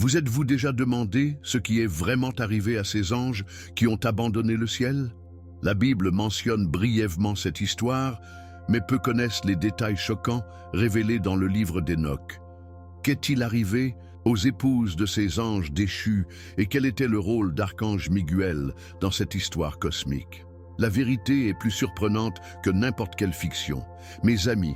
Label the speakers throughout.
Speaker 1: Vous êtes-vous déjà demandé ce qui est vraiment arrivé à ces anges qui ont abandonné le ciel? La Bible mentionne brièvement cette histoire, mais peu connaissent les détails choquants révélés dans le livre d'Enoch. Qu'est-il arrivé aux épouses de ces anges déchus et quel était le rôle d'archange Miguel dans cette histoire cosmique? La vérité est plus surprenante que n'importe quelle fiction. Mes amis,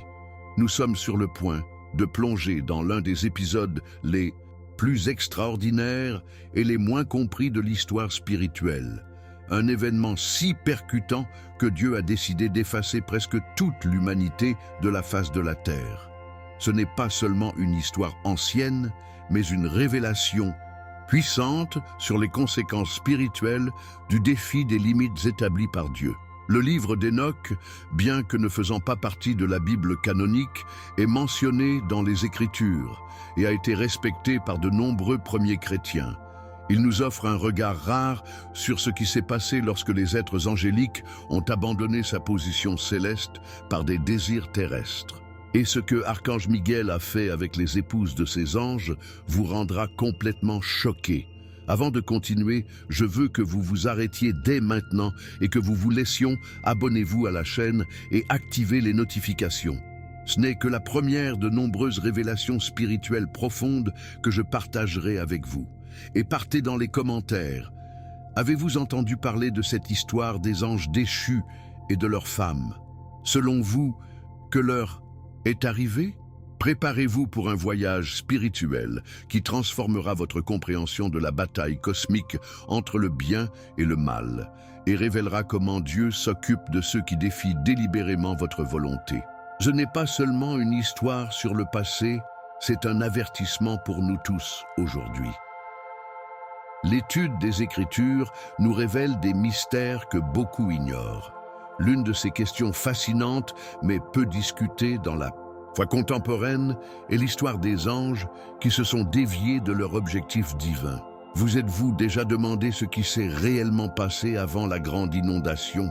Speaker 1: nous sommes sur le point de plonger dans l'un des épisodes les plus extraordinaires et les moins compris de l'histoire spirituelle. Un événement si percutant que Dieu a décidé d'effacer presque toute l'humanité de la face de la terre. Ce n'est pas seulement une histoire ancienne, mais une révélation puissante sur les conséquences spirituelles du défi des limites établies par Dieu. Le livre d'Enoch, bien que ne faisant pas partie de la Bible canonique, est mentionné dans les Écritures et a été respecté par de nombreux premiers chrétiens. Il nous offre un regard rare sur ce qui s'est passé lorsque les êtres angéliques ont abandonné sa position céleste par des désirs terrestres. Et ce que Archange Miguel a fait avec les épouses de ces anges vous rendra complètement choqués. Avant de continuer, je veux que vous vous arrêtiez dès maintenant et que vous vous laissiez, abonnez-vous à la chaîne et activez les notifications. Ce n'est que la première de nombreuses révélations spirituelles profondes que je partagerai avec vous. Et partez dans les commentaires. Avez-vous entendu parler de cette histoire des anges déchus et de leurs femmes? Selon vous, que leur est arrivé? Préparez-vous pour un voyage spirituel qui transformera votre compréhension de la bataille cosmique entre le bien et le mal et révélera comment Dieu s'occupe de ceux qui défient délibérément votre volonté. Ce n'est pas seulement une histoire sur le passé, c'est un avertissement pour nous tous aujourd'hui. L'étude des Écritures nous révèle des mystères que beaucoup ignorent. L'une de ces questions fascinantes, mais peu discutées dans la foi contemporaine, est l'histoire des anges qui se sont déviés de leur objectif divin. Vous êtes-vous déjà demandé ce qui s'est réellement passé avant la grande inondation?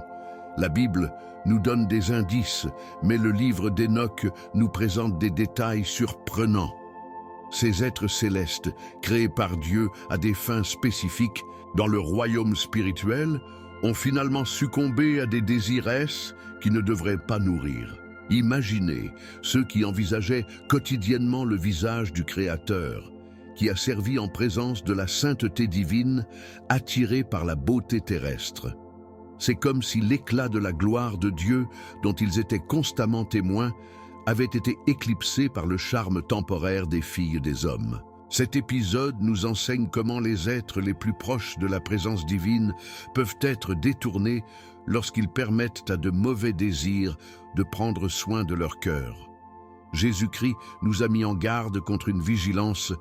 Speaker 1: La Bible nous donne des indices, mais le livre d'Enoch nous présente des détails surprenants. Ces êtres célestes, créés par Dieu à des fins spécifiques dans le royaume spirituel, ont finalement succombé à des désirs qui ne devraient pas nourrir. Imaginez ceux qui envisageaient quotidiennement le visage du Créateur, qui a servi en présence de la sainteté divine, attirés par la beauté terrestre. C'est comme si l'éclat de la gloire de Dieu, dont ils étaient constamment témoins, avait été éclipsé par le charme temporaire des filles des hommes. Cet épisode nous enseigne comment les êtres les plus proches de la présence divine peuvent être détournés lorsqu'ils permettent à de mauvais désirs de prendre soin de leur cœur. Jésus-Christ nous a mis en garde contre une vigilance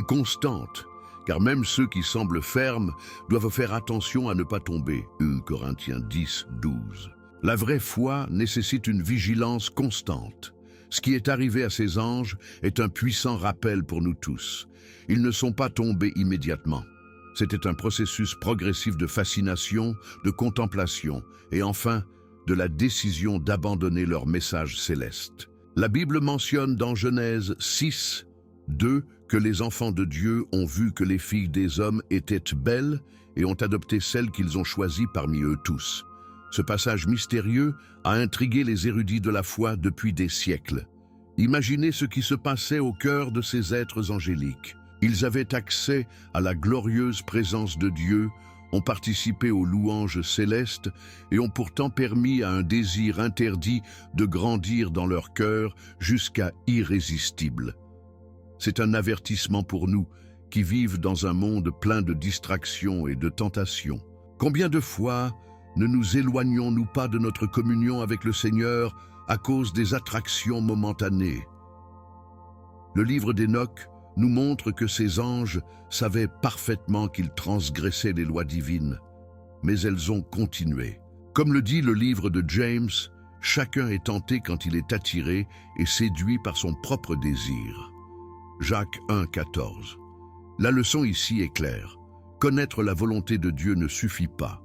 Speaker 1: constante, car même ceux qui semblent fermes doivent faire attention à ne pas tomber. 1 Corinthiens 10, 12. La vraie foi nécessite une vigilance constante. Ce qui est arrivé à ces anges est un puissant rappel pour nous tous. Ils ne sont pas tombés immédiatement. C'était un processus progressif de fascination, de contemplation et enfin de la décision d'abandonner leur message céleste. La Bible mentionne dans Genèse 6, 2 que les enfants de Dieu ont vu que les filles des hommes étaient belles et ont adopté celles qu'ils ont choisies parmi eux tous. Ce passage mystérieux a intrigué les érudits de la foi depuis des siècles. Imaginez ce qui se passait au cœur de ces êtres angéliques. Ils avaient accès à la glorieuse présence de Dieu, ont participé aux louanges célestes et ont pourtant permis à un désir interdit de grandir dans leur cœur jusqu'à irrésistible. C'est un avertissement pour nous qui vivent dans un monde plein de distractions et de tentations. Combien de fois ne nous éloignons-nous pas de notre communion avec le Seigneur à cause des attractions momentanées? Le livre d'Enoch nous montre que ces anges savaient parfaitement qu'ils transgressaient les lois divines, mais elles ont continué. Comme le dit le livre de James, chacun est tenté quand il est attiré et séduit par son propre désir. Jacques 1, 14. La leçon ici est claire. Connaître la volonté de Dieu ne suffit pas.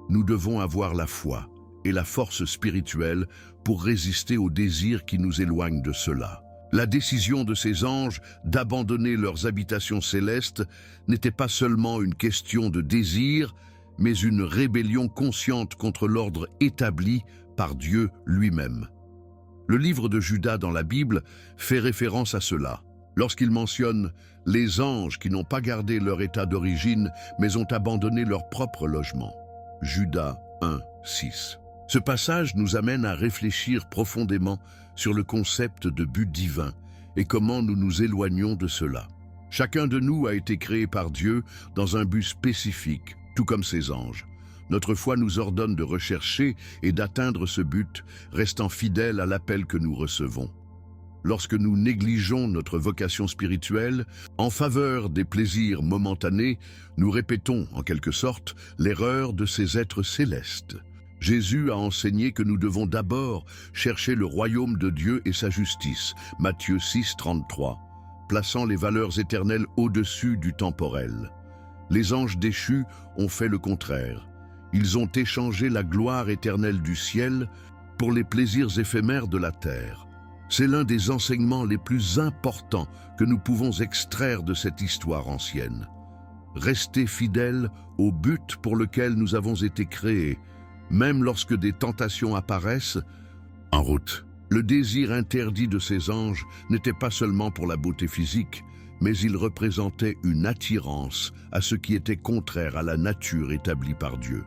Speaker 1: Nous devons avoir la foi et la force spirituelle pour résister aux désirs qui nous éloignent de cela. La décision de ces anges d'abandonner leurs habitations célestes n'était pas seulement une question de désir, mais une rébellion consciente contre l'ordre établi par Dieu lui-même. Le livre de Judas dans la Bible fait référence à cela, lorsqu'il mentionne « les anges qui n'ont pas gardé leur état d'origine, mais ont abandonné leur propre logement ». Judas 1, 6. Ce passage nous amène à réfléchir profondément sur le concept de but divin et comment nous nous éloignons de cela. Chacun de nous a été créé par Dieu dans un but spécifique, tout comme ces anges. Notre foi nous ordonne de rechercher et d'atteindre ce but, restant fidèles à l'appel que nous recevons. Lorsque nous négligeons notre vocation spirituelle, en faveur des plaisirs momentanés, nous répétons, en quelque sorte, l'erreur de ces êtres célestes. Jésus a enseigné que nous devons d'abord chercher le royaume de Dieu et sa justice, Matthieu 6, 33, plaçant les valeurs éternelles au-dessus du temporel. Les anges déchus ont fait le contraire. Ils ont échangé la gloire éternelle du ciel pour les plaisirs éphémères de la terre. C'est l'un des enseignements les plus importants que nous pouvons extraire de cette histoire ancienne. Rester fidèles au but pour lequel nous avons été créés, même lorsque des tentations apparaissent, en route. Le désir interdit de ces anges n'était pas seulement pour la beauté physique, mais il représentait une attirance à ce qui était contraire à la nature établie par Dieu.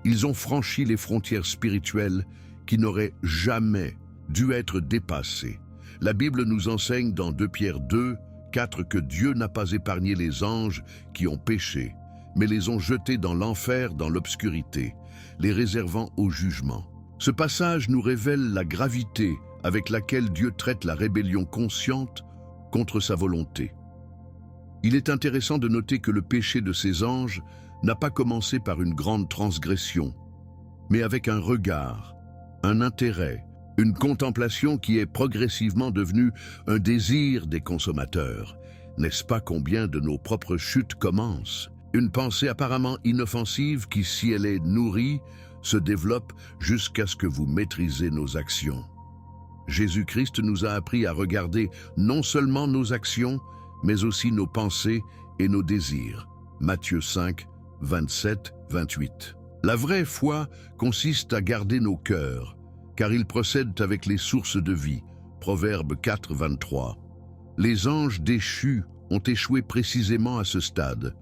Speaker 1: Ils ont franchi les frontières spirituelles qui n'auraient jamais dû être dépassées. La Bible nous enseigne dans 2 Pierre 2, 4 que Dieu n'a pas épargné les anges qui ont péché, mais les ont jetés dans l'enfer, dans l'obscurité, les réservant au jugement. Ce passage nous révèle la gravité avec laquelle Dieu traite la rébellion consciente contre sa volonté. Il est intéressant de noter que le péché de ces anges n'a pas commencé par une grande transgression, mais avec un regard, un intérêt, une contemplation qui est progressivement devenue un désir des consommateurs. N'est-ce pas combien de nos propres chutes commencent? Une pensée apparemment inoffensive qui, si elle est nourrie, se développe jusqu'à ce que vous maîtrisez nos actions. Jésus-Christ nous a appris à regarder non seulement nos actions, mais aussi nos pensées et nos désirs. Matthieu 5, 27, 28. La vraie foi consiste à garder nos cœurs, car ils procèdent avec les sources de vie. Proverbe 4, 23. Les anges déchus ont échoué précisément à ce stade.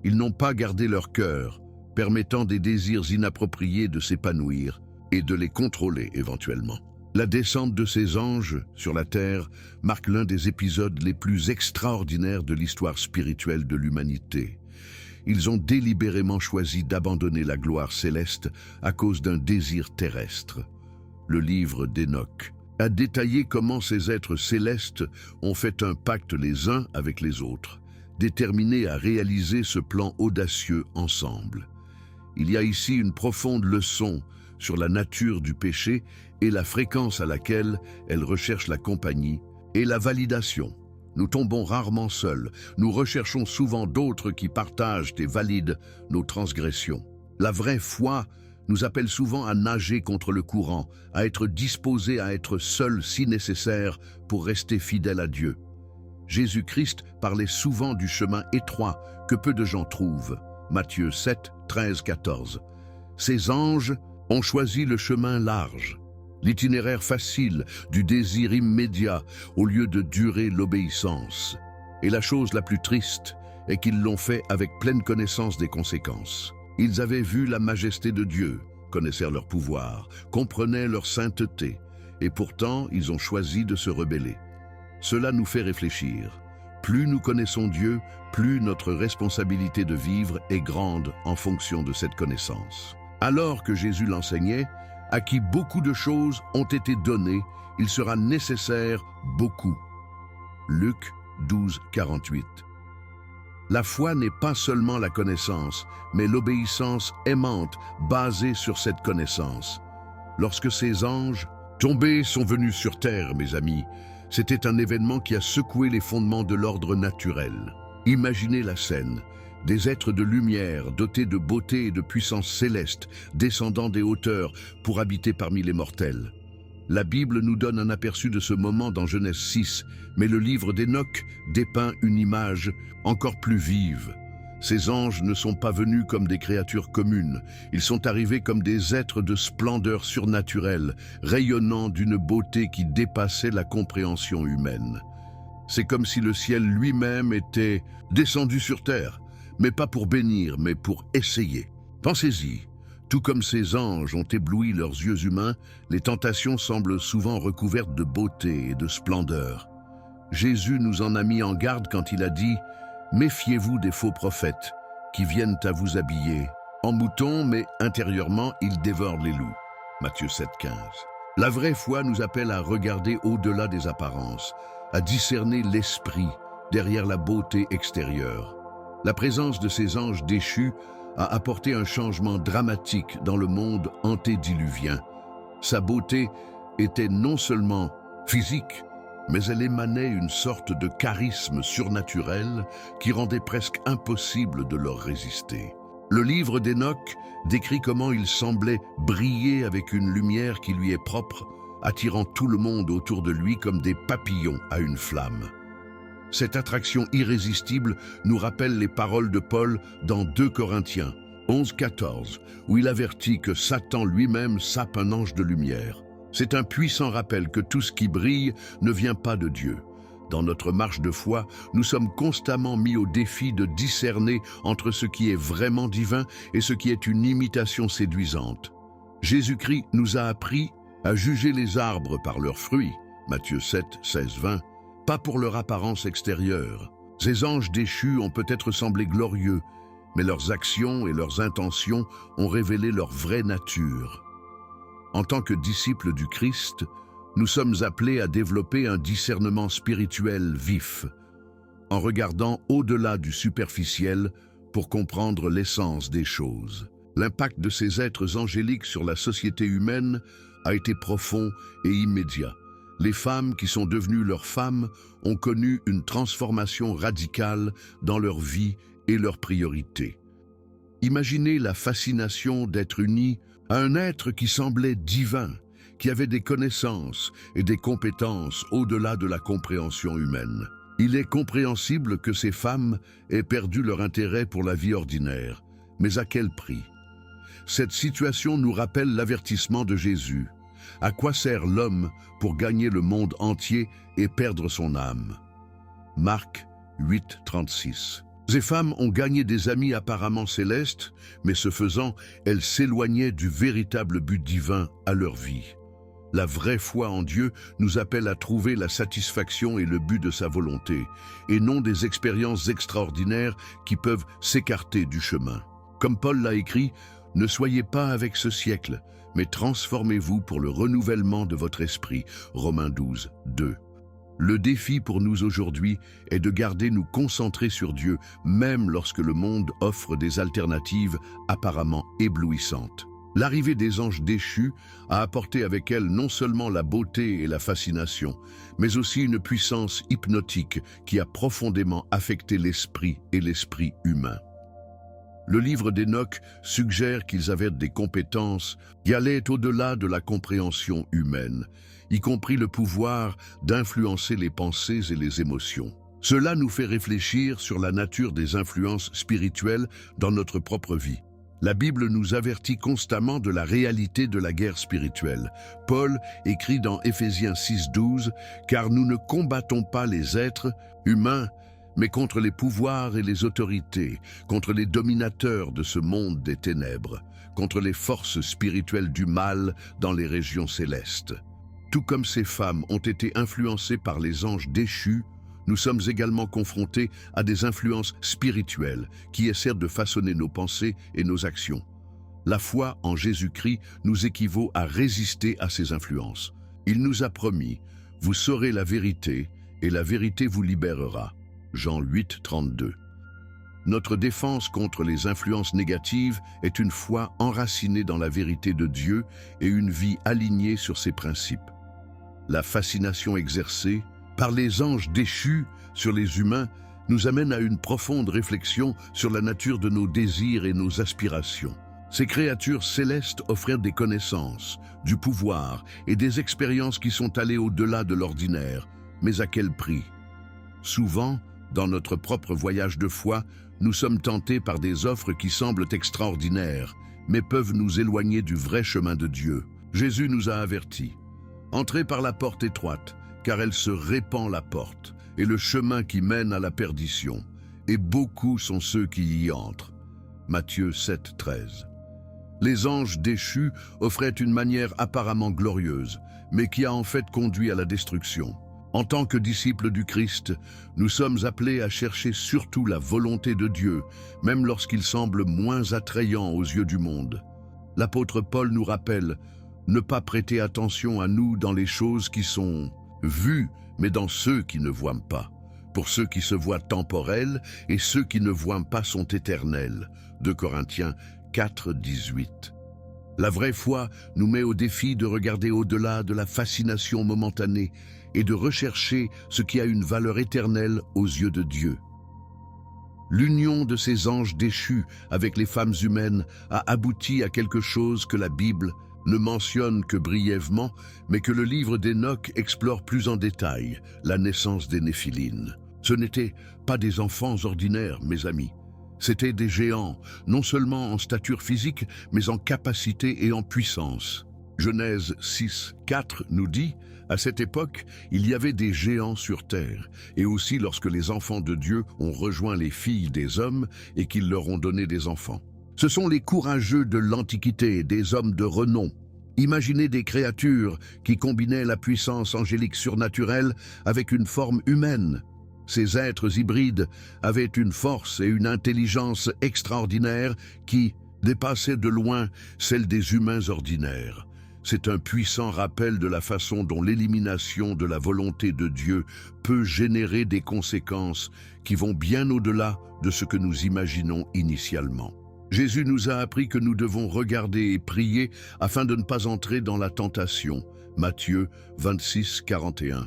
Speaker 1: Ils n'ont pas gardé leur cœur, permettant des désirs inappropriés de s'épanouir et de les contrôler éventuellement. La descente de ces anges sur la terre marque l'un des épisodes les plus extraordinaires de l'histoire spirituelle de l'humanité. Ils ont délibérément choisi d'abandonner la gloire céleste à cause d'un désir terrestre. Le livre d'Hénoch a détaillé comment ces êtres célestes ont fait un pacte les uns avec les autres, déterminés à réaliser ce plan audacieux ensemble. Il y a ici une profonde leçon sur la nature du péché et la fréquence à laquelle elle recherche la compagnie et la validation. Nous tombons rarement seuls, nous recherchons souvent d'autres qui partagent et valident nos transgressions. La vraie foi nous appelle souvent à nager contre le courant, à être disposés à être seuls si nécessaire pour rester fidèles à Dieu. Jésus-Christ parlait souvent du chemin étroit que peu de gens trouvent. Matthieu 7, 13, 14. Ces anges ont choisi le chemin large, l'itinéraire facile du désir immédiat au lieu de durer l'obéissance. Et la chose la plus triste est qu'ils l'ont fait avec pleine connaissance des conséquences. Ils avaient vu la majesté de Dieu, connaissaient leur pouvoir, comprenaient leur sainteté, et pourtant ils ont choisi de se rebeller. Cela nous fait réfléchir. Plus nous connaissons Dieu, plus notre responsabilité de vivre est grande en fonction de cette connaissance. Alors que Jésus l'enseignait, à qui beaucoup de choses ont été données, il sera nécessaire beaucoup. Luc 12, 48. La foi n'est pas seulement la connaissance, mais l'obéissance aimante basée sur cette connaissance. Lorsque ces anges tombés sont venus sur terre, mes amis, c'était un événement qui a secoué les fondements de l'ordre naturel. Imaginez la scène. Des êtres de lumière, dotés de beauté et de puissance céleste, descendant des hauteurs pour habiter parmi les mortels. La Bible nous donne un aperçu de ce moment dans Genèse 6, mais le livre d'Enoch dépeint une image encore plus vive. Ces anges ne sont pas venus comme des créatures communes, ils sont arrivés comme des êtres de splendeur surnaturelle, rayonnant d'une beauté qui dépassait la compréhension humaine. C'est comme si le ciel lui-même était descendu sur terre, mais pas pour bénir, mais pour essayer. Pensez-y, tout comme ces anges ont ébloui leurs yeux humains, les tentations semblent souvent recouvertes de beauté et de splendeur. Jésus nous en a mis en garde quand il a dit « Méfiez-vous des faux prophètes qui viennent à vous habiller en moutons, mais intérieurement ils dévorent les loups. » Matthieu 7,15. La vraie foi nous appelle à regarder au-delà des apparences, à discerner l'esprit derrière la beauté extérieure. La présence de ces anges déchus a apporté un changement dramatique dans le monde antédiluvien. Sa beauté était non seulement physique, mais elle émanait une sorte de charisme surnaturel qui rendait presque impossible de leur résister. Le livre d'Enoch décrit comment il semblait briller avec une lumière qui lui est propre, attirant tout le monde autour de lui comme des papillons à une flamme. Cette attraction irrésistible nous rappelle les paroles de Paul dans 2 Corinthiens 11,14, où il avertit que Satan lui-même sape un ange de lumière. C'est un puissant rappel que tout ce qui brille ne vient pas de Dieu. Dans notre marche de foi, nous sommes constamment mis au défi de discerner entre ce qui est vraiment divin et ce qui est une imitation séduisante. Jésus-Christ nous a appris à juger les arbres par leurs fruits, Matthieu 7, 16, 20, pas pour leur apparence extérieure. Ces anges déchus ont peut-être semblé glorieux, mais leurs actions et leurs intentions ont révélé leur vraie nature. En tant que disciples du Christ, nous sommes appelés à développer un discernement spirituel vif, en regardant au-delà du superficiel pour comprendre l'essence des choses. L'impact de ces êtres angéliques sur la société humaine a été profond et immédiat. Les femmes qui sont devenues leurs femmes ont connu une transformation radicale dans leur vie et leurs priorités. Imaginez la fascination d'être unis à un être qui semblait divin, qui avait des connaissances et des compétences au-delà de la compréhension humaine. Il est compréhensible que ces femmes aient perdu leur intérêt pour la vie ordinaire, mais à quel prix? Cette situation nous rappelle l'avertissement de Jésus. À quoi sert l'homme pour gagner le monde entier et perdre son âme? Marc 8, 36. Ces femmes ont gagné des amis apparemment célestes, mais ce faisant, elles s'éloignaient du véritable but divin à leur vie. La vraie foi en Dieu nous appelle à trouver la satisfaction et le but de sa volonté, et non des expériences extraordinaires qui peuvent s'écarter du chemin. Comme Paul l'a écrit, « Ne soyez pas avec ce siècle, mais transformez-vous pour le renouvellement de votre esprit. » Romains 12, 2. Le défi pour nous aujourd'hui est de garder nous concentrés sur Dieu, même lorsque le monde offre des alternatives apparemment éblouissantes. L'arrivée des anges déchus a apporté avec elle non seulement la beauté et la fascination, mais aussi une puissance hypnotique qui a profondément affecté l'esprit et l'esprit humain. Le livre d'Enoch suggère qu'ils avaient des compétences qui allaient au-delà de la compréhension humaine, y compris le pouvoir d'influencer les pensées et les émotions. Cela nous fait réfléchir sur la nature des influences spirituelles dans notre propre vie. La Bible nous avertit constamment de la réalité de la guerre spirituelle. Paul écrit dans Éphésiens 6,12 « Car nous ne combattons pas les êtres humains, mais contre les pouvoirs et les autorités, contre les dominateurs de ce monde des ténèbres, contre les forces spirituelles du mal dans les régions célestes. » Tout comme ces femmes ont été influencées par les anges déchus, nous sommes également confrontés à des influences spirituelles qui essaient de façonner nos pensées et nos actions. La foi en Jésus-Christ nous équivaut à résister à ces influences. Il nous a promis « Vous saurez la vérité, et la vérité vous libérera » Jean 8, 32. Notre défense contre les influences négatives est une foi enracinée dans la vérité de Dieu et une vie alignée sur ses principes. La fascination exercée par les anges déchus sur les humains nous amène à une profonde réflexion sur la nature de nos désirs et nos aspirations. Ces créatures célestes offraient des connaissances, du pouvoir et des expériences qui sont allées au-delà de l'ordinaire, mais à quel prix? Souvent, dans notre propre voyage de foi, nous sommes tentés par des offres qui semblent extraordinaires, mais peuvent nous éloigner du vrai chemin de Dieu. Jésus nous a avertis. Entrez par la porte étroite, car elle se répand la porte, et le chemin qui mène à la perdition, et beaucoup sont ceux qui y entrent. Matthieu 7, 13. Les anges déchus offraient une manière apparemment glorieuse, mais qui a en fait conduit à la destruction. En tant que disciples du Christ, nous sommes appelés à chercher surtout la volonté de Dieu, même lorsqu'il semble moins attrayant aux yeux du monde. L'apôtre Paul nous rappelle ne pas prêter attention à nous dans les choses qui sont vues, mais dans ceux qui ne voient pas. Pour ceux qui se voient temporels et ceux qui ne voient pas sont éternels. 2 Corinthiens 4, 18. La vraie foi nous met au défi de regarder au-delà de la fascination momentanée et de rechercher ce qui a une valeur éternelle aux yeux de Dieu. L'union de ces anges déchus avec les femmes humaines a abouti à quelque chose que la Bible ne mentionne que brièvement, mais que le livre d'Enoch explore plus en détail, la naissance des Néphilines. Ce n'étaient pas des enfants ordinaires, mes amis. C'étaient des géants, non seulement en stature physique, mais en capacité et en puissance. Genèse 6, 4 nous dit « À cette époque, il y avait des géants sur terre, et aussi lorsque les enfants de Dieu ont rejoint les filles des hommes et qu'ils leur ont donné des enfants. » Ce sont les courageux de l'Antiquité, des hommes de renom. Imaginez des créatures qui combinaient la puissance angélique surnaturelle avec une forme humaine. Ces êtres hybrides avaient une force et une intelligence extraordinaires qui dépassaient de loin celles des humains ordinaires. C'est un puissant rappel de la façon dont l'élimination de la volonté de Dieu peut générer des conséquences qui vont bien au-delà de ce que nous imaginons initialement. Jésus nous a appris que nous devons regarder et prier afin de ne pas entrer dans la tentation. Matthieu 26, 41.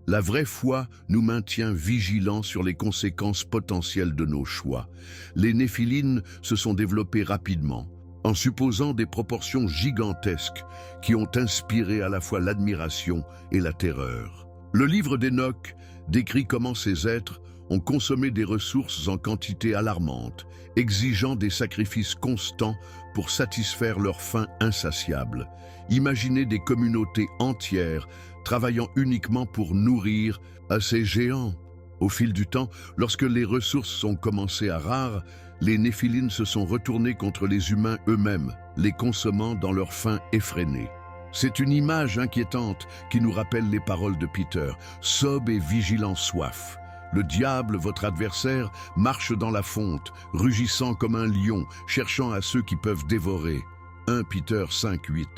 Speaker 1: La vraie foi nous maintient vigilants sur les conséquences potentielles de nos choix. Les Néphilines se sont développées rapidement, en supposant des proportions gigantesques qui ont inspiré à la fois l'admiration et la terreur. Le livre d'Enoch décrit comment ces êtres ont consommé des ressources en quantité alarmante, exigeant des sacrifices constants pour satisfaire leur faim insatiable. Imaginez des communautés entières travaillant uniquement pour nourrir à ces géants. Au fil du temps, lorsque les ressources ont commencé à rares, les Néphilines se sont retournés contre les humains eux-mêmes, les consommant dans leur faim effrénée. C'est une image inquiétante qui nous rappelle les paroles de Peter. « Sob et vigilant soif ». Le diable, votre adversaire, marche dans la fonte, rugissant comme un lion, cherchant à ceux qui peuvent dévorer. 1 Peter 5, 8.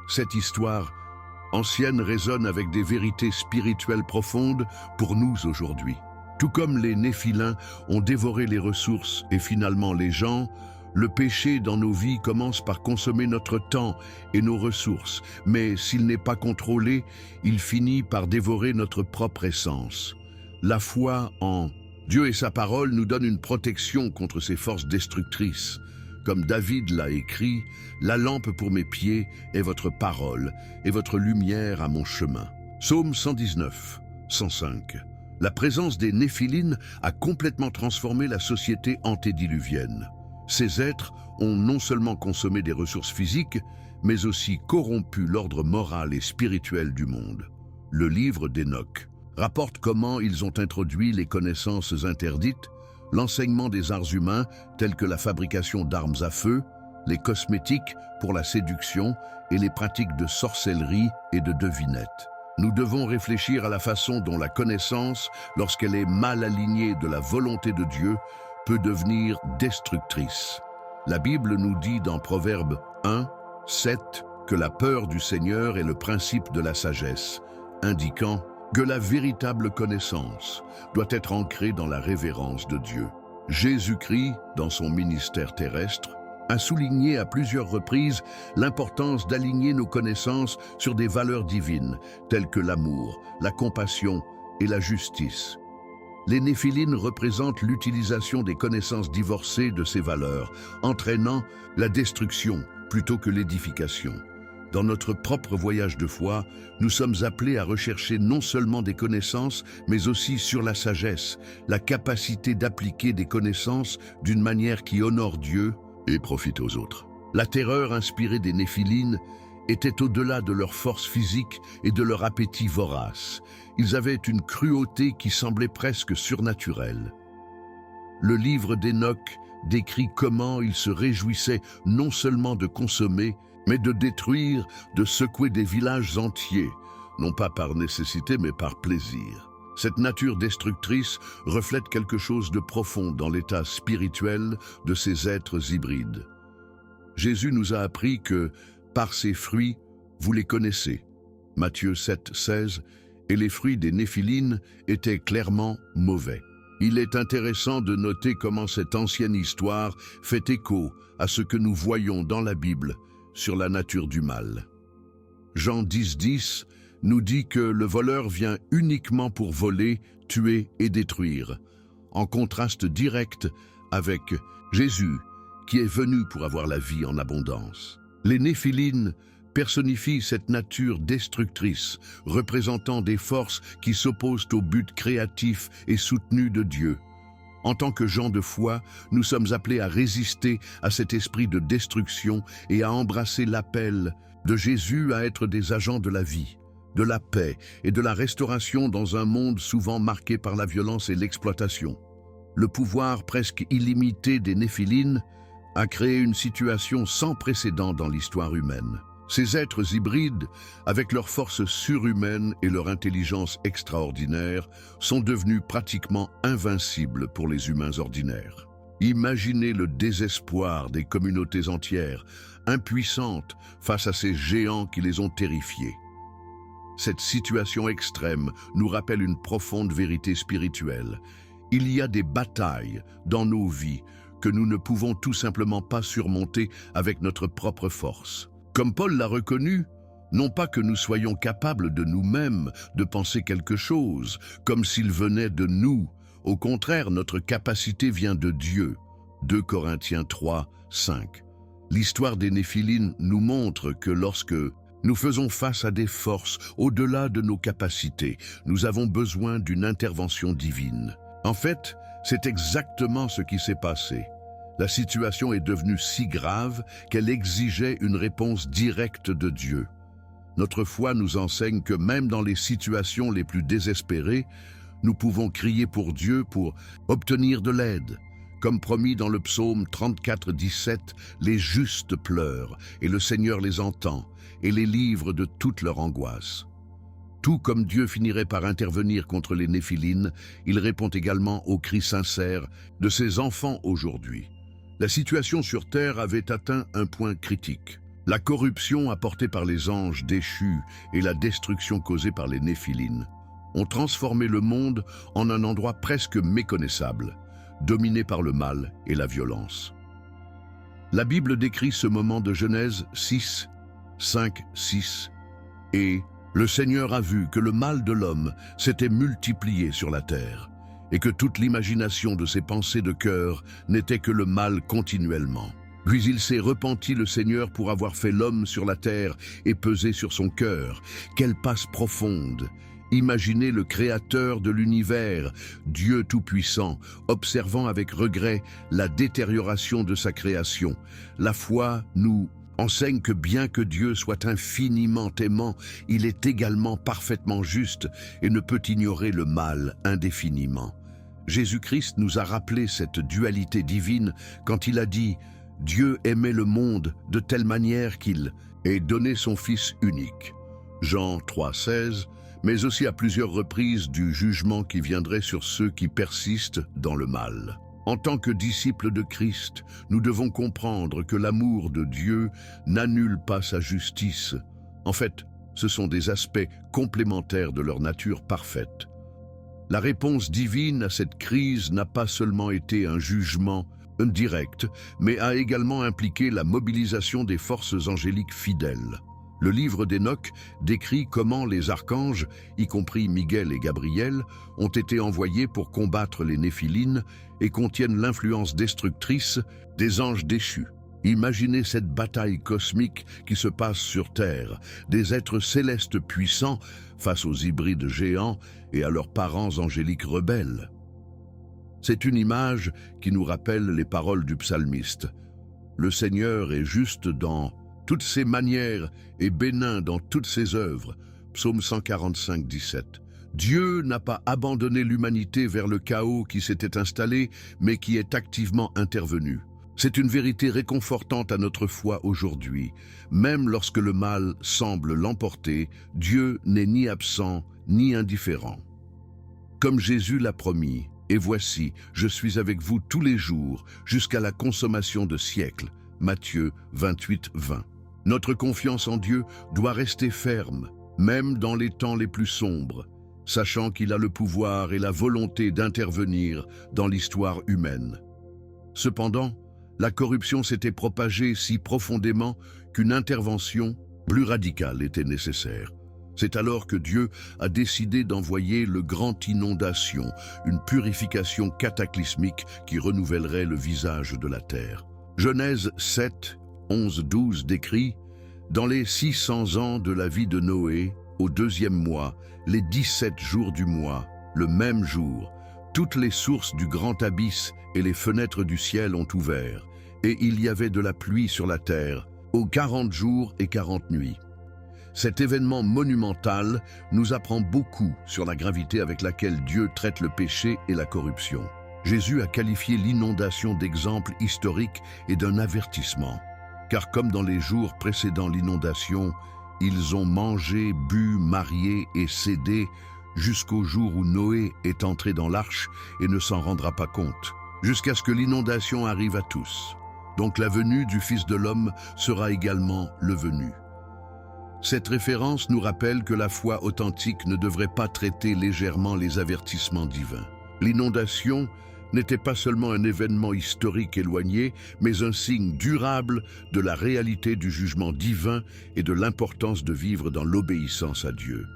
Speaker 1: Cette histoire ancienne résonne avec des vérités spirituelles profondes pour nous aujourd'hui. Tout comme les Néphilins ont dévoré les ressources et finalement les gens, le péché dans nos vies commence par consommer notre temps et nos ressources, mais s'il n'est pas contrôlé, il finit par dévorer notre propre essence. La foi en Dieu et sa parole nous donne une protection contre ces forces destructrices. Comme David l'a écrit, « La lampe pour mes pieds est votre parole et votre lumière à mon chemin. » Psaume 119, 105. La présence des Néphilines a complètement transformé la société antédiluvienne. Ces êtres ont non seulement consommé des ressources physiques, mais aussi corrompu l'ordre moral et spirituel du monde. Le livre d'Enoch rapporte comment ils ont introduit les connaissances interdites, l'enseignement des arts humains tels que la fabrication d'armes à feu, les cosmétiques pour la séduction et les pratiques de sorcellerie et de devinette. Nous devons réfléchir à la façon dont la connaissance, lorsqu'elle est mal alignée de la volonté de Dieu, peut devenir destructrice. La Bible nous dit dans Proverbe 1, 7 que la peur du Seigneur est le principe de la sagesse, indiquant que la véritable connaissance doit être ancrée dans la révérence de Dieu. Jésus-Christ, dans son ministère terrestre, a souligné à plusieurs reprises l'importance d'aligner nos connaissances sur des valeurs divines, telles que l'amour, la compassion et la justice. Les néphilines représentent l'utilisation des connaissances divorcées de ces valeurs, entraînant la destruction plutôt que l'édification. Dans notre propre voyage de foi, nous sommes appelés à rechercher non seulement des connaissances, mais aussi sur la sagesse, la capacité d'appliquer des connaissances d'une manière qui honore Dieu et profite aux autres. La terreur inspirée des néphilines était au-delà de leur force physique et de leur appétit vorace. Ils avaient une cruauté qui semblait presque surnaturelle. Le livre d'Hénoch décrit comment ils se réjouissaient non seulement de consommer, mais de détruire, de secouer des villages entiers, non pas par nécessité mais par plaisir. Cette nature destructrice reflète quelque chose de profond dans l'état spirituel de ces êtres hybrides. Jésus nous a appris que, par ses fruits, vous les connaissez. Matthieu 7, 16, et les fruits des néphilines étaient clairement mauvais. Il est intéressant de noter comment cette ancienne histoire fait écho à ce que nous voyons dans la Bible sur la nature du mal. Jean 10, 10 nous dit que le voleur vient uniquement pour voler, tuer et détruire, en contraste direct avec Jésus, qui est venu pour avoir la vie en abondance. Les néphilines personnifient cette nature destructrice, représentant des forces qui s'opposent au but créatif et soutenu de Dieu. En tant que gens de foi, nous sommes appelés à résister à cet esprit de destruction et à embrasser l'appel de Jésus à être des agents de la vie, de la paix et de la restauration dans un monde souvent marqué par la violence et l'exploitation. Le pouvoir presque illimité des néphilines a créé une situation sans précédent dans l'histoire humaine. Ces êtres hybrides, avec leur force surhumaine et leur intelligence extraordinaire, sont devenus pratiquement invincibles pour les humains ordinaires. Imaginez le désespoir des communautés entières, impuissantes face à ces géants qui les ont terrifiés. Cette situation extrême nous rappelle une profonde vérité spirituelle. Il y a des batailles dans nos vies que nous ne pouvons tout simplement pas surmonter avec notre propre force. Comme Paul l'a reconnu, non pas que nous soyons capables de nous-mêmes de penser quelque chose, comme s'il venait de nous. Au contraire, notre capacité vient de Dieu. 2 Corinthiens 3, 5. L'histoire des néphilines nous montre que lorsque nous faisons face à des forces au-delà de nos capacités, nous avons besoin d'une intervention divine. En fait, c'est exactement ce qui s'est passé. La situation est devenue si grave qu'elle exigeait une réponse directe de Dieu. Notre foi nous enseigne que même dans les situations les plus désespérées, nous pouvons crier pour Dieu pour obtenir de l'aide. Comme promis dans le psaume 34, 17, les justes pleurent et le Seigneur les entend et les livre de toute leur angoisse. Tout comme Dieu finirait par intervenir contre les néphilines, il répond également aux cris sincères de ses enfants aujourd'hui. La situation sur Terre avait atteint un point critique. La corruption apportée par les anges déchus et la destruction causée par les néphilines ont transformé le monde en un endroit presque méconnaissable, dominé par le mal et la violence. La Bible décrit ce moment de Genèse 6, 5, 6, et « Le Seigneur a vu que le mal de l'homme s'était multiplié sur la terre, et que toute l'imagination de ses pensées de cœur n'était que le mal continuellement. Puis il s'est repenti le Seigneur pour avoir fait l'homme sur la terre et pesé sur son cœur. Quelle passe profonde! Imaginez le Créateur de l'univers, Dieu Tout-Puissant, observant avec regret la détérioration de sa création. La foi nous enseigne que bien que Dieu soit infiniment aimant, il est également parfaitement juste et ne peut ignorer le mal indéfiniment. Jésus-Christ nous a rappelé cette dualité divine quand il a dit « Dieu aimait le monde de telle manière qu'il ait donné son Fils unique ». Jean 3, 16, mais aussi à plusieurs reprises du jugement qui viendrait sur ceux qui persistent dans le mal. En tant que disciples de Christ, nous devons comprendre que l'amour de Dieu n'annule pas sa justice. En fait, ce sont des aspects complémentaires de leur nature parfaite. La réponse divine à cette crise n'a pas seulement été un jugement direct, mais a également impliqué la mobilisation des forces angéliques fidèles. Le livre d'Hénoch décrit comment les archanges, y compris Miguel et Gabriel, ont été envoyés pour combattre les Néphilines et contiennent l'influence destructrice des anges déchus. Imaginez cette bataille cosmique qui se passe sur Terre, des êtres célestes puissants face aux hybrides géants et à leurs parents angéliques rebelles. C'est une image qui nous rappelle les paroles du psalmiste. Le Seigneur est juste dans toutes ses manières et bénin dans toutes ses œuvres. Psaume 145, 17. Dieu n'a pas abandonné l'humanité vers le chaos qui s'était installé, mais qui est activement intervenu. C'est une vérité réconfortante à notre foi aujourd'hui. Même lorsque le mal semble l'emporter, Dieu n'est ni absent ni indifférent. Comme Jésus l'a promis, et voici, je suis avec vous tous les jours, jusqu'à la consommation de siècles. Matthieu 28, 20. Notre confiance en Dieu doit rester ferme, même dans les temps les plus sombres, sachant qu'il a le pouvoir et la volonté d'intervenir dans l'histoire humaine. Cependant, la corruption s'était propagée si profondément qu'une intervention plus radicale était nécessaire. C'est alors que Dieu a décidé d'envoyer le grand inondation, une purification cataclysmique qui renouvellerait le visage de la terre. Genèse 7, 11, 12 décrit « Dans les 600 ans de la vie de Noé, au 2e mois, les 17 jours du mois, le même jour, toutes les sources du grand abysse et les fenêtres du ciel ont ouvert, et il y avait de la pluie sur la terre, aux 40 jours et 40 nuits. » Cet événement monumental nous apprend beaucoup sur la gravité avec laquelle Dieu traite le péché et la corruption. Jésus a qualifié l'inondation d'exemple historique et d'un avertissement. Car comme dans les jours précédant l'inondation, ils ont mangé, bu, marié et cédé jusqu'au jour où Noé est entré dans l'arche et ne s'en rendra pas compte, jusqu'à ce que l'inondation arrive à tous. Donc la venue du Fils de l'homme sera également le venu. Cette référence nous rappelle que la foi authentique ne devrait pas traiter légèrement les avertissements divins. L'inondation n'était pas seulement un événement historique éloigné, mais un signe durable de la réalité du jugement divin et de l'importance de vivre dans l'obéissance à Dieu.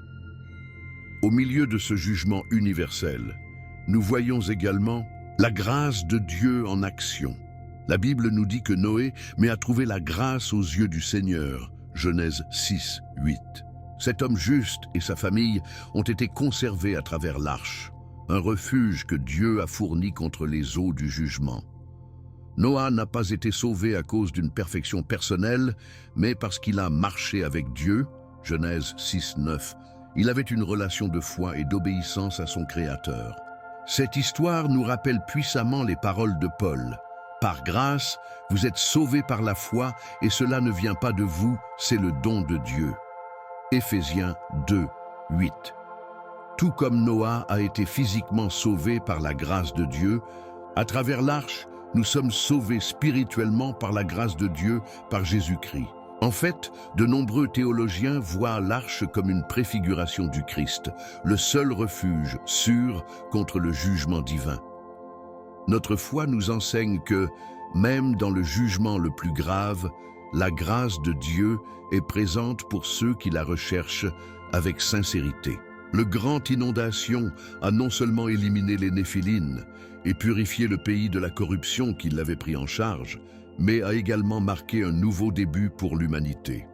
Speaker 1: Au milieu de ce jugement universel, nous voyons également la grâce de Dieu en action. La Bible nous dit que Noé a trouvé la grâce aux yeux du Seigneur. Genèse 6, 8. Cet homme juste et sa famille ont été conservés à travers l'arche, un refuge que Dieu a fourni contre les eaux du jugement. Noah n'a pas été sauvé à cause d'une perfection personnelle, mais parce qu'il a marché avec Dieu. Genèse 6, 9. Il avait une relation de foi et d'obéissance à son Créateur. Cette histoire nous rappelle puissamment les paroles de Paul. Par grâce, vous êtes sauvés par la foi, et cela ne vient pas de vous, c'est le don de Dieu. Éphésiens 2, 8. Tout comme Noah a été physiquement sauvé par la grâce de Dieu, à travers l'arche, nous sommes sauvés spirituellement par la grâce de Dieu, par Jésus-Christ. En fait, de nombreux théologiens voient l'arche comme une préfiguration du Christ, le seul refuge sûr contre le jugement divin. Notre foi nous enseigne que, même dans le jugement le plus grave, la grâce de Dieu est présente pour ceux qui la recherchent avec sincérité. Le grand inondation a non seulement éliminé les Néphilines et purifié le pays de la corruption qui l'avait pris en charge, mais a également marqué un nouveau début pour l'humanité.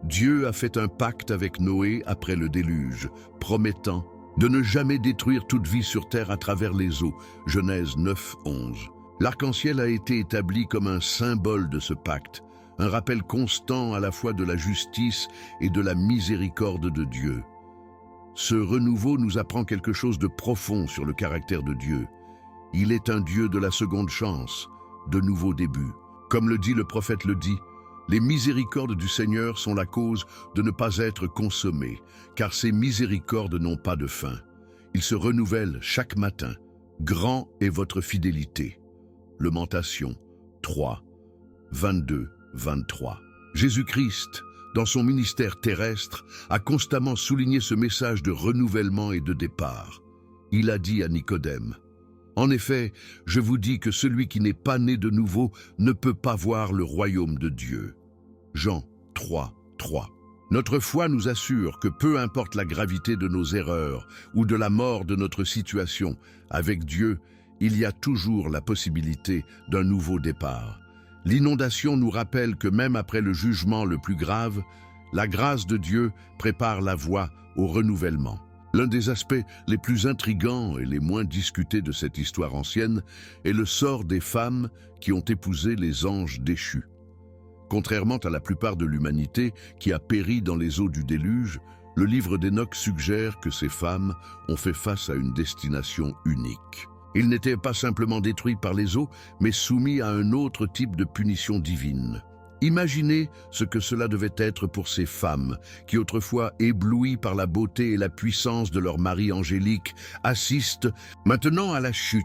Speaker 1: Dieu a fait un pacte avec Noé après le déluge, promettant de ne jamais détruire toute vie sur terre à travers les eaux. Genèse 9, 11. L'arc-en-ciel a été établi comme un symbole de ce pacte, un rappel constant à la fois de la justice et de la miséricorde de Dieu. Ce renouveau nous apprend quelque chose de profond sur le caractère de Dieu. Il est un Dieu de la seconde chance, de nouveaux débuts. Comme le dit le prophète le dit, les miséricordes du Seigneur sont la cause de ne pas être consommés, car ces miséricordes n'ont pas de fin. Ils se renouvellent chaque matin. Grand est votre fidélité. Lamentation 3, 22, 23. Jésus-Christ, dans son ministère terrestre, a constamment souligné ce message de renouvellement et de départ. Il a dit à Nicodème, « En effet, je vous dis que celui qui n'est pas né de nouveau ne peut pas voir le royaume de Dieu. » Jean 3, 3. Notre foi nous assure que peu importe la gravité de nos erreurs ou de la mort de notre situation, avec Dieu, il y a toujours la possibilité d'un nouveau départ. L'inondation nous rappelle que même après le jugement le plus grave, la grâce de Dieu prépare la voie au renouvellement. L'un des aspects les plus intrigants et les moins discutés de cette histoire ancienne est le sort des femmes qui ont épousé les anges déchus. Contrairement à la plupart de l'humanité qui a péri dans les eaux du déluge, le livre d'Hénoch suggère que ces femmes ont fait face à une destination unique. Ils n'étaient pas simplement détruits par les eaux, mais soumis à un autre type de punition divine. Imaginez ce que cela devait être pour ces femmes qui, autrefois éblouies par la beauté et la puissance de leur mari angélique, assistent maintenant à la chute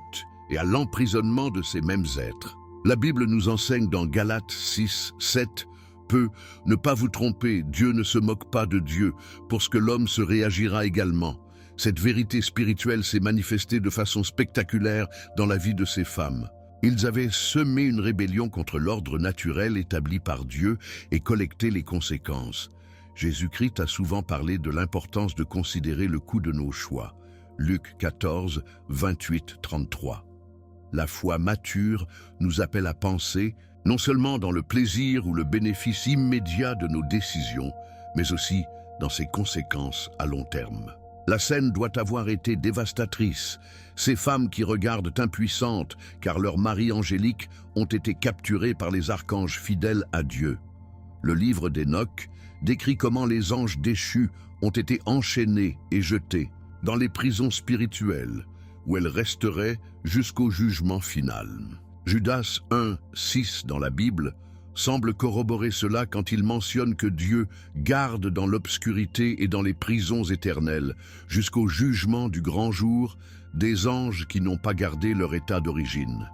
Speaker 1: et à l'emprisonnement de ces mêmes êtres. La Bible nous enseigne dans Galates 6, 7, « Ne pas vous tromper, Dieu ne se moque pas de Dieu, pour ce que l'homme se réagira également. » Cette vérité spirituelle s'est manifestée de façon spectaculaire dans la vie de ces femmes. Ils avaient semé une rébellion contre l'ordre naturel établi par Dieu et collecté les conséquences. Jésus-Christ a souvent parlé de l'importance de considérer le coût de nos choix. Luc 14, 28, 33. La foi mature nous appelle à penser non seulement dans le plaisir ou le bénéfice immédiat de nos décisions, mais aussi dans ses conséquences à long terme. La scène doit avoir été dévastatrice. Ces femmes qui regardent impuissantes car leurs maris angéliques ont été capturés par les archanges fidèles à Dieu. Le livre d'Hénoch décrit comment les anges déchus ont été enchaînés et jetés dans les prisons spirituelles, où elles resteraient jusqu'au jugement final. Judas 1, 6 dans la Bible semble corroborer cela quand il mentionne que Dieu garde dans l'obscurité et dans les prisons éternelles, jusqu'au jugement du grand jour, des anges qui n'ont pas gardé leur état d'origine.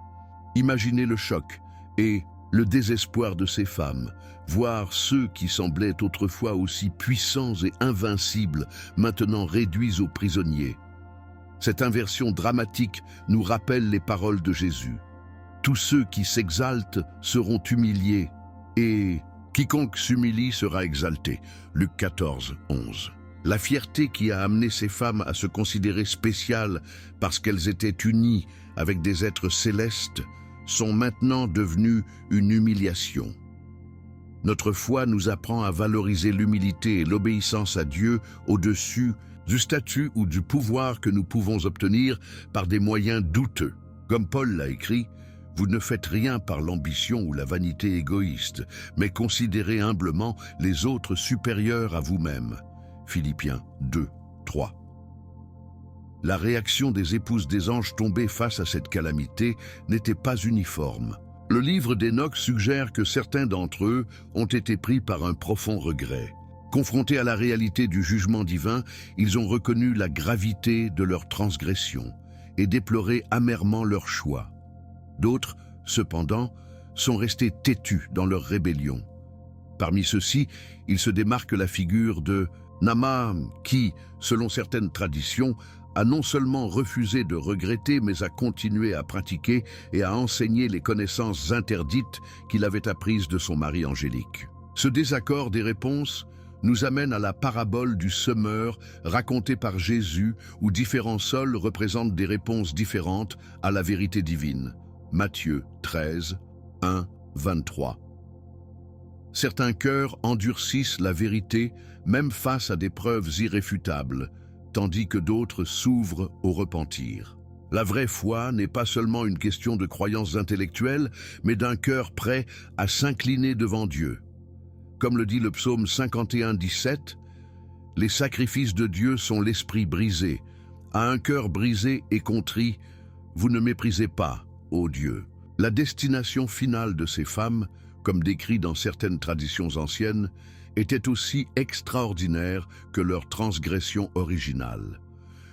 Speaker 1: Imaginez le choc et le désespoir de ces femmes, voir ceux qui semblaient autrefois aussi puissants et invincibles, maintenant réduits aux prisonniers. Cette inversion dramatique nous rappelle les paroles de Jésus. Tous ceux qui s'exaltent seront humiliés, et quiconque s'humilie sera exalté. Luc 14, 11. La fierté qui a amené ces femmes à se considérer spéciales parce qu'elles étaient unies avec des êtres célestes sont maintenant devenues une humiliation. Notre foi nous apprend à valoriser l'humilité et l'obéissance à Dieu au-dessus du statut ou du pouvoir que nous pouvons obtenir par des moyens douteux. Comme Paul l'a écrit, vous ne faites rien par l'ambition ou la vanité égoïste, mais considérez humblement les autres supérieurs à vous-même. Philippiens 2, 3. La réaction des épouses des anges tombés face à cette calamité n'était pas uniforme. Le livre d'Hénoch suggère que certains d'entre eux ont été pris par un profond regret. Confrontés à la réalité du jugement divin, ils ont reconnu la gravité de leur transgression et déploré amèrement leur choix. D'autres, cependant, sont restés têtus dans leur rébellion. Parmi ceux-ci, il se démarque la figure de Naaman qui, selon certaines traditions, a non seulement refusé de regretter, mais a continué à pratiquer et à enseigner les connaissances interdites qu'il avait apprises de son mari angélique. Ce désaccord des réponses nous amène à la parabole du semeur racontée par Jésus, où différents sols représentent des réponses différentes à la vérité divine. Matthieu 13, 1, 23. Certains cœurs endurcissent la vérité même face à des preuves irréfutables, tandis que d'autres s'ouvrent au repentir. La vraie foi n'est pas seulement une question de croyances intellectuelles, mais d'un cœur prêt à s'incliner devant Dieu. Comme le dit le psaume 51, 17, « Les sacrifices de Dieu sont l'esprit brisé. À un cœur brisé et contrit, vous ne méprisez pas, ô Dieu. » La destination finale de ces femmes, comme décrit dans certaines traditions anciennes, était aussi extraordinaire que leur transgression originale.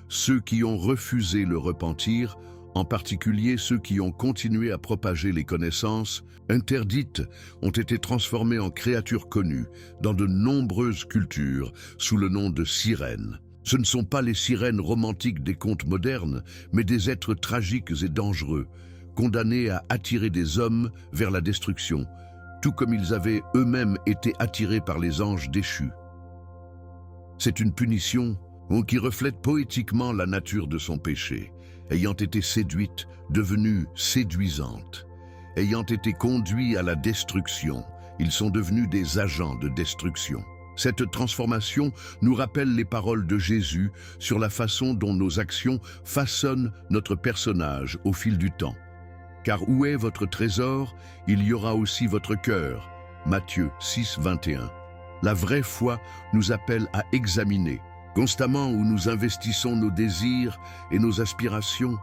Speaker 1: Ceux qui ont refusé le repentir, en particulier ceux qui ont continué à propager les connaissances interdites, ont été transformés en créatures connues dans de nombreuses cultures sous le nom de sirènes. Ce ne sont pas les sirènes romantiques des contes modernes, mais des êtres tragiques et dangereux, condamnés à attirer des hommes vers la destruction, tout comme ils avaient eux-mêmes été attirés par les anges déchus. C'est une punition qui reflète poétiquement la nature de son péché, ayant été séduite, devenue séduisante. Ayant été conduits à la destruction, ils sont devenus des agents de destruction. Cette transformation nous rappelle les paroles de Jésus sur la façon dont nos actions façonnent notre personnage au fil du temps. Car où est votre trésor, il y aura aussi votre cœur. Matthieu 6, 21. La vraie foi nous appelle à examiner, constamment où nous investissons nos désirs et nos aspirations,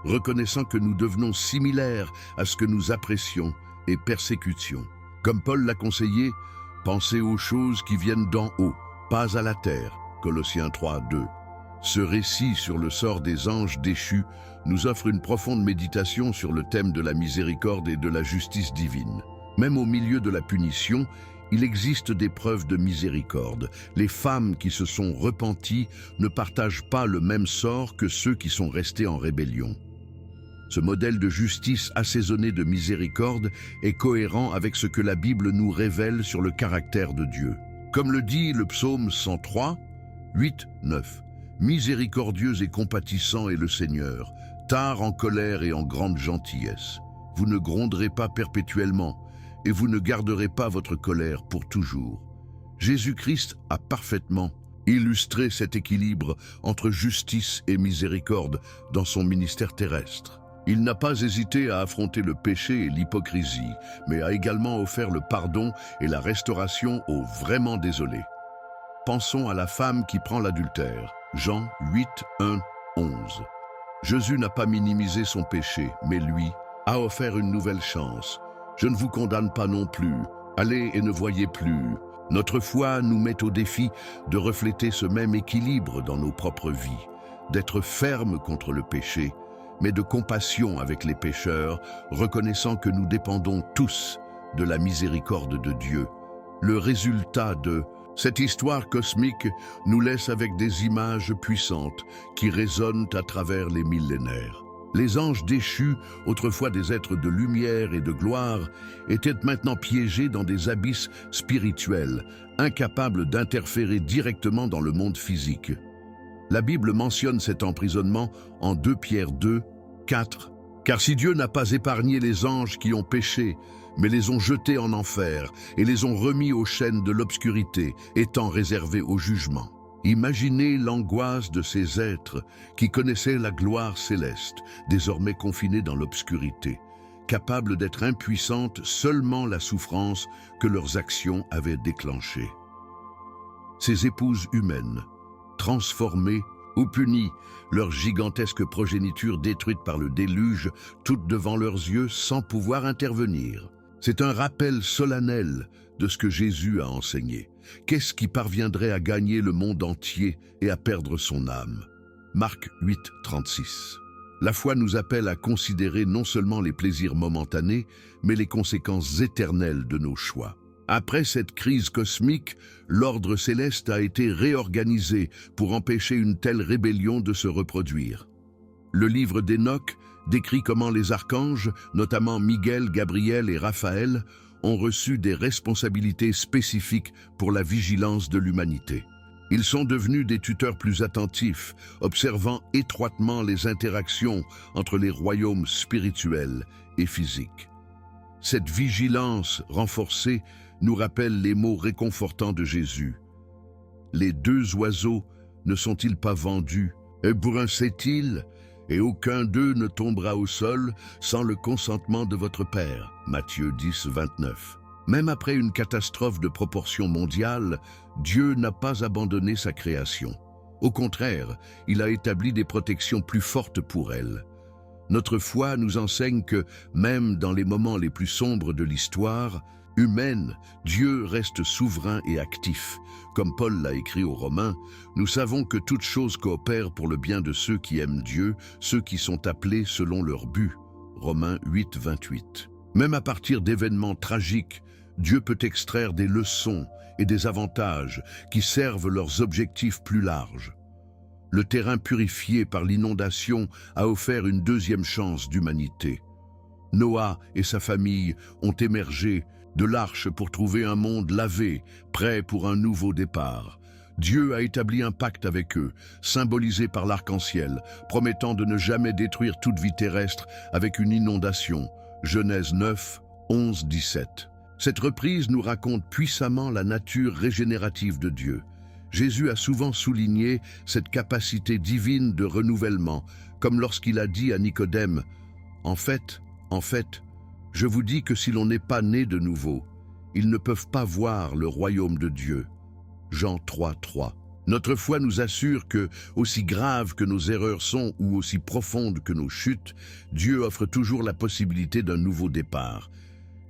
Speaker 1: reconnaissant que nous devenons similaires à ce que nous apprécions et persécutions. Comme Paul l'a conseillé, pensez aux choses qui viennent d'en haut, pas à la terre. Colossiens 3, 2. Ce récit sur le sort des anges déchus nous offre une profonde méditation sur le thème de la miséricorde et de la justice divine. Même au milieu de la punition, il existe des preuves de miséricorde. Les femmes qui se sont repenties ne partagent pas le même sort que ceux qui sont restés en rébellion. Ce modèle de justice assaisonné de miséricorde est cohérent avec ce que la Bible nous révèle sur le caractère de Dieu. Comme le dit le psaume 103, 8, 9. Miséricordieux et compatissant est le Seigneur, tard en colère et en grande gentillesse. Vous ne gronderez pas perpétuellement, et vous ne garderez pas votre colère pour toujours. Jésus-Christ a parfaitement illustré cet équilibre entre justice et miséricorde dans son ministère terrestre. Il n'a pas hésité à affronter le péché et l'hypocrisie, mais a également offert le pardon et la restauration aux vraiment désolés. Pensons à la femme qui prend l'adultère. Jean 8, 1, 11. Jésus n'a pas minimisé son péché, mais lui a offert une nouvelle chance. Je ne vous condamne pas non plus. Allez et ne voyez plus. Notre foi nous met au défi de refléter ce même équilibre dans nos propres vies, d'être fermes contre le péché, mais de compassion avec les pécheurs, reconnaissant que nous dépendons tous de la miséricorde de Dieu. Le résultat de cette histoire cosmique nous laisse avec des images puissantes qui résonnent à travers les millénaires. Les anges déchus, autrefois des êtres de lumière et de gloire, étaient maintenant piégés dans des abysses spirituels, incapables d'interférer directement dans le monde physique. La Bible mentionne cet emprisonnement en 2 Pierre 2, 4. Car si Dieu n'a pas épargné les anges qui ont péché, mais les ont jetés en enfer et les ont remis aux chaînes de l'obscurité, étant réservés au jugement. Imaginez l'angoisse de ces êtres qui connaissaient la gloire céleste, désormais confinés dans l'obscurité, capables d'être impuissantes seulement la souffrance que leurs actions avaient déclenchée. Ces épouses humaines, transformées ou punies, leur gigantesque progéniture détruite par le déluge, toutes devant leurs yeux sans pouvoir intervenir. C'est un rappel solennel de ce que Jésus a enseigné. Qu'est-ce qui parviendrait à gagner le monde entier et à perdre son âme? Marc 8, 36. La foi nous appelle à considérer non seulement les plaisirs momentanés, mais les conséquences éternelles de nos choix. Après cette crise cosmique, l'ordre céleste a été réorganisé pour empêcher une telle rébellion de se reproduire. Le livre d'Hénoch décrit comment les archanges, notamment Miguel, Gabriel et Raphaël, ont reçu des responsabilités spécifiques pour la vigilance de l'humanité. Ils sont devenus des tuteurs plus attentifs, observant étroitement les interactions entre les royaumes spirituels et physiques. Cette vigilance renforcée nous rappelle les mots réconfortants de Jésus. Les 2 oiseaux ne sont-ils pas vendus? Ébranlent-ils? Et aucun d'eux ne tombera au sol sans le consentement de votre Père. Matthieu 10, 29. Même après une catastrophe de proportion mondiale, Dieu n'a pas abandonné sa création. Au contraire, il a établi des protections plus fortes pour elle. Notre foi nous enseigne que, même dans les moments les plus sombres de l'histoire humaine, Dieu reste souverain et actif. Comme Paul l'a écrit aux Romains, nous savons que toute chose coopère pour le bien de ceux qui aiment Dieu, ceux qui sont appelés selon leur but. Romains 8, 28. Même à partir d'événements tragiques, Dieu peut extraire des leçons et des avantages qui servent leurs objectifs plus larges. Le terrain purifié par l'inondation a offert une 2e chance d'humanité. Noah et sa famille ont émergé de l'arche pour trouver un monde lavé, prêt pour un nouveau départ. Dieu a établi un pacte avec eux, symbolisé par l'arc-en-ciel, promettant de ne jamais détruire toute vie terrestre avec une inondation. Genèse 9, 11, 17. Cette reprise nous raconte puissamment la nature régénérative de Dieu. Jésus a souvent souligné cette capacité divine de renouvellement, comme lorsqu'il a dit à Nicodème, « En fait, je vous dis que si l'on n'est pas né de nouveau, ils ne peuvent pas voir le royaume de Dieu. » Jean 3, 3. Notre foi nous assure que, aussi graves que nos erreurs sont ou aussi profondes que nos chutes, Dieu offre toujours la possibilité d'un nouveau départ.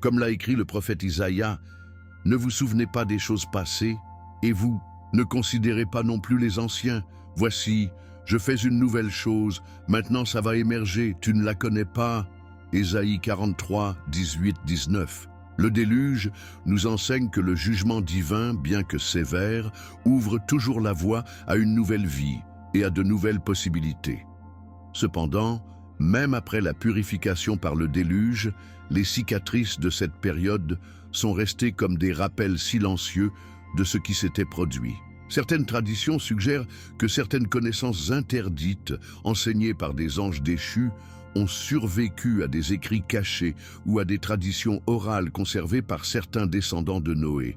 Speaker 1: Comme l'a écrit le prophète Isaïe, « Ne vous souvenez pas des choses passées, et vous, ne considérez pas non plus les anciens. Voici, je fais une nouvelle chose, maintenant ça va émerger, tu ne la connais pas. » Ésaïe 43, 18, 19. Le déluge nous enseigne que le jugement divin, bien que sévère, ouvre toujours la voie à une nouvelle vie et à de nouvelles possibilités. Cependant, même après la purification par le déluge, les cicatrices de cette période sont restées comme des rappels silencieux de ce qui s'était produit. Certaines traditions suggèrent que certaines connaissances interdites, enseignées par des anges déchus, ont survécu à des écrits cachés ou à des traditions orales conservées par certains descendants de Noé.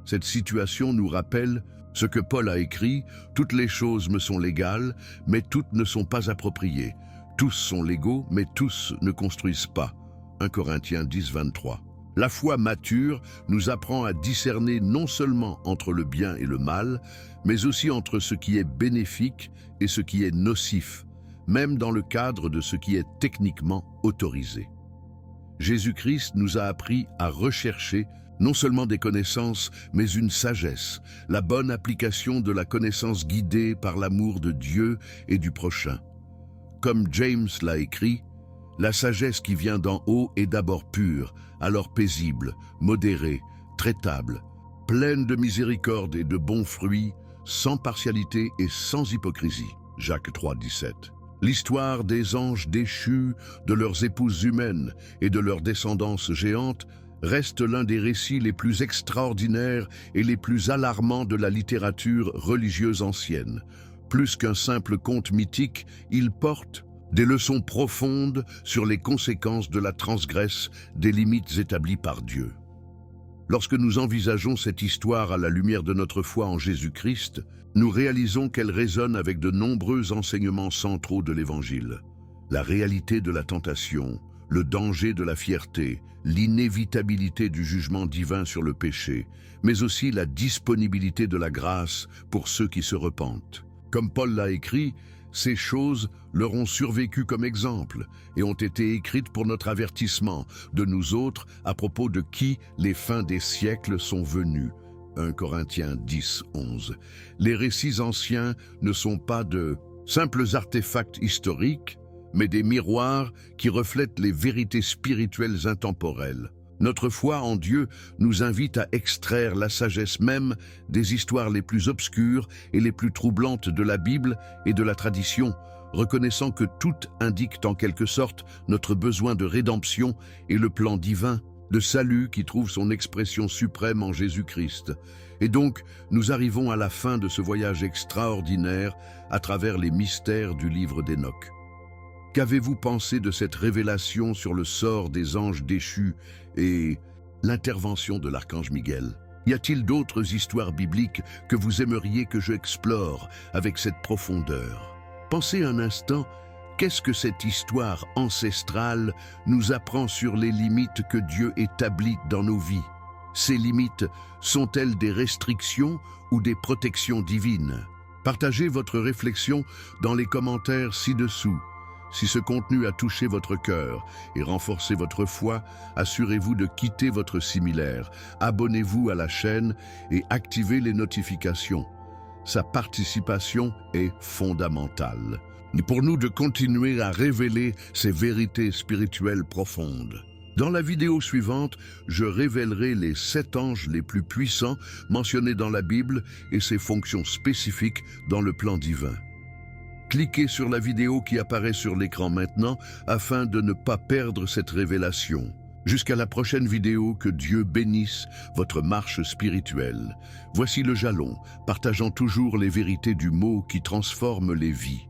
Speaker 1: Cette situation nous rappelle ce que Paul a écrit, « Toutes les choses me sont légales, mais toutes ne sont pas appropriées. Tous sont légaux, mais tous ne construisent pas. » 1 Corinthiens 10, 23. La foi mature nous apprend à discerner non seulement entre le bien et le mal, mais aussi entre ce qui est bénéfique et ce qui est nocif, même dans le cadre de ce qui est techniquement autorisé. Jésus-Christ nous a appris à rechercher non seulement des connaissances, mais une sagesse, la bonne application de la connaissance guidée par l'amour de Dieu et du prochain. Comme James l'a écrit, « La sagesse qui vient d'en haut est d'abord pure, alors paisible, modérée, traitable, pleine de miséricorde et de bons fruits, sans partialité et sans hypocrisie. » Jacques 3, 17. L'histoire des anges déchus, de leurs épouses humaines et de leur descendance géante reste l'un des récits les plus extraordinaires et les plus alarmants de la littérature religieuse ancienne. Plus qu'un simple conte mythique, il porte des leçons profondes sur les conséquences de la transgresse des limites établies par Dieu. Lorsque nous envisageons cette histoire à la lumière de notre foi en Jésus-Christ, nous réalisons qu'elle résonne avec de nombreux enseignements centraux de l'Évangile. La réalité de la tentation, le danger de la fierté, l'inévitabilité du jugement divin sur le péché, mais aussi la disponibilité de la grâce pour ceux qui se repentent. Comme Paul l'a écrit, ces choses leur ont survécu comme exemple et ont été écrites pour notre avertissement de nous autres à propos de qui les fins des siècles sont venus. 1 Corinthiens 10, 11. Les récits anciens ne sont pas de simples artefacts historiques, mais des miroirs qui reflètent les vérités spirituelles intemporelles. Notre foi en Dieu nous invite à extraire la sagesse même des histoires les plus obscures et les plus troublantes de la Bible et de la tradition, reconnaissant que toutes indiquent en quelque sorte notre besoin de rédemption et le plan divin de salut qui trouve son expression suprême en Jésus-Christ. Et donc, nous arrivons à la fin de ce voyage extraordinaire à travers les mystères du livre d'Hénoch. Qu'avez-vous pensé de cette révélation sur le sort des anges déchus et l'intervention de l'archange Miguel? Y a-t-il d'autres histoires bibliques que vous aimeriez que je explore avec cette profondeur? Pensez un instant, qu'est-ce que cette histoire ancestrale nous apprend sur les limites que Dieu établit dans nos vies? Ces limites sont-elles des restrictions ou des protections divines? Partagez votre réflexion dans les commentaires ci-dessous. Si ce contenu a touché votre cœur et renforcé votre foi, assurez-vous de quitter votre similaire, abonnez-vous à la chaîne et activez les notifications. Sa participation est fondamentale pour nous de continuer à révéler ces vérités spirituelles profondes. Dans la vidéo suivante, je révélerai les 7 anges les plus puissants mentionnés dans la Bible et ses fonctions spécifiques dans le plan divin. Cliquez sur la vidéo qui apparaît sur l'écran maintenant afin de ne pas perdre cette révélation. Jusqu'à la prochaine vidéo, que Dieu bénisse votre marche spirituelle. Voici le jalon, partageant toujours les vérités du mot qui transforme les vies.